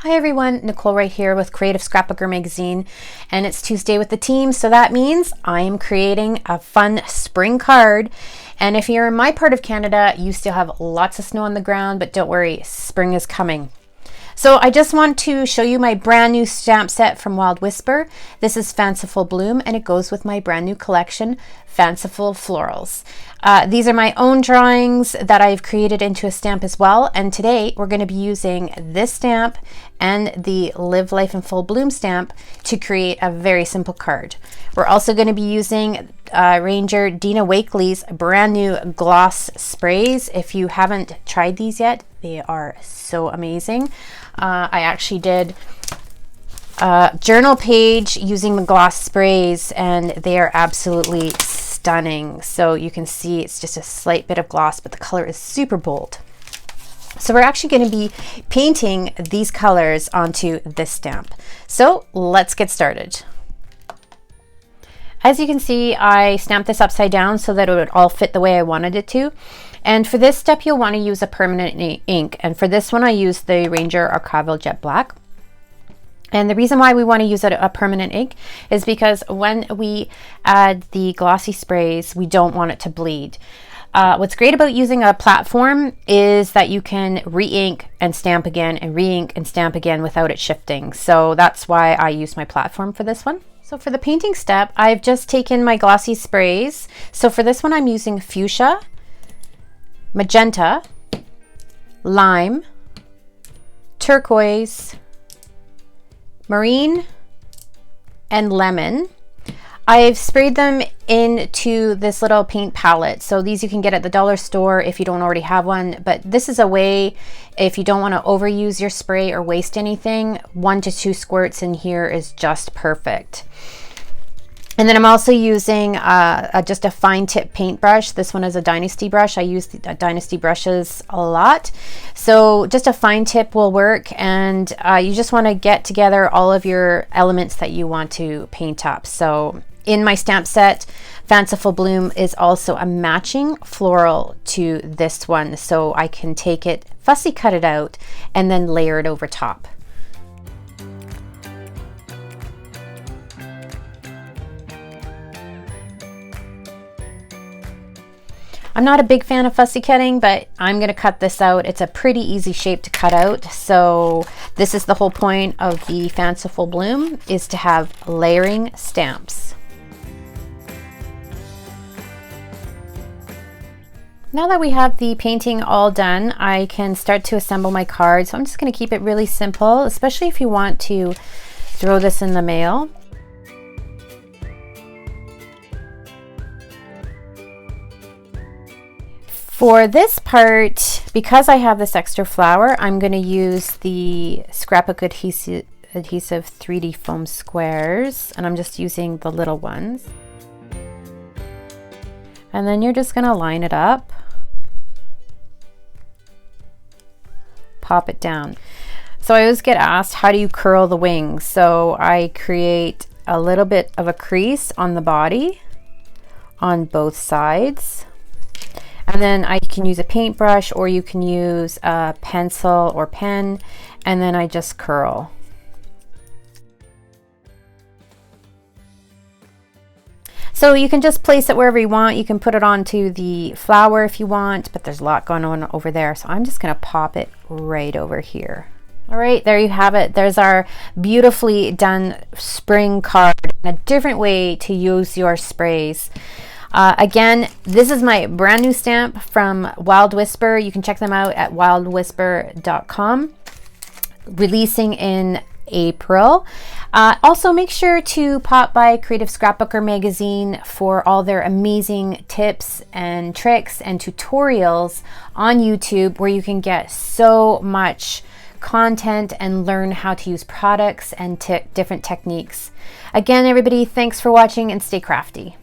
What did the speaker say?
Hi everyone, Nicole Wright here with Creative Scrapbooker Magazine, and it's Tuesday with the team, so that means I am creating a fun spring card. And if you're in my part of Canada, you still have lots of snow on the ground, but don't worry, spring is coming. So I just want to show you my brand new stamp set from Wild Whisper. This is Fanciful Bloom, and it goes with my brand new collection, Fanciful Florals. These are my own drawings that I've created into a stamp as well. And today we're going to be using this stamp and the Live Life in Full Bloom stamp to create a very simple card. We're also going to be using Ranger Dina Wakley's brand new gloss sprays. If you haven't tried these yet, they are so amazing. I actually did a journal page using the gloss sprays, and they are absolutely stunning. So you can see it's just a slight bit of gloss, but the color is super bold. So we're actually going to be painting these colors onto this stamp. So let's get started. As you can see, I stamped this upside down so that it would all fit the way I wanted it to. And for this step, you'll want to use a permanent ink. And for this one, I used the Ranger Archival Jet Black. And the reason why we want to use a permanent ink is because when we add the glossy sprays, we don't want it to bleed. What's great about using a platform is that you can re-ink and stamp again and re-ink and stamp again without it shifting. So that's why I use my platform for this one. So for the painting step, I've just taken my glossy sprays. So for this one, I'm using fuchsia, magenta, lime, turquoise, marine, and lemon. I've sprayed them into this little paint palette. So these you can get at the dollar store if you don't already have one, but this is a way, if you don't want to overuse your spray or waste anything, 1 to 2 squirts in here is just perfect. And then I'm also using just a fine tip paintbrush. This one is a Dynasty brush. I use the Dynasty brushes a lot. So just a fine tip will work, and you just want to get together all of your elements that you want to paint up. So in my stamp set, Fanciful Bloom is also a matching floral to this one. So I can take it, fussy cut it out, and then layer it over top. I'm not a big fan of fussy cutting, but I'm going to cut this out. It's a pretty easy shape to cut out. So this is the whole point of the Fanciful Bloom, is to have layering stamps. Now that we have the painting all done, I can start to assemble my card. So I'm just going to keep it really simple, especially if you want to throw this in the mail. For this part, because I have this extra flower, I'm going to use the Scrapbook Adhesive 3D foam squares, and I'm just using the little ones. And then you're just going to line it up, pop it down. So I always get asked, how do you curl the wings? So I create a little bit of a crease on the body on both sides. And then I can use a paintbrush, or you can use a pencil or pen, and then I just curl. So you can just place it wherever you want. You can put it onto the flower if you want, but there's a lot going on over there. So I'm just going to pop it right over here. All right, there you have it. There's our beautifully done spring card, a different way to use your sprays. Again, this is my brand new stamp from Wild Whisper. You can check them out at wildwhisper.com. Releasing in April. Also, make sure to pop by Creative Scrapbooker Magazine for all their amazing tips and tricks and tutorials on YouTube, where you can get so much content and learn how to use products and different techniques. Again, everybody, thanks for watching, and stay crafty.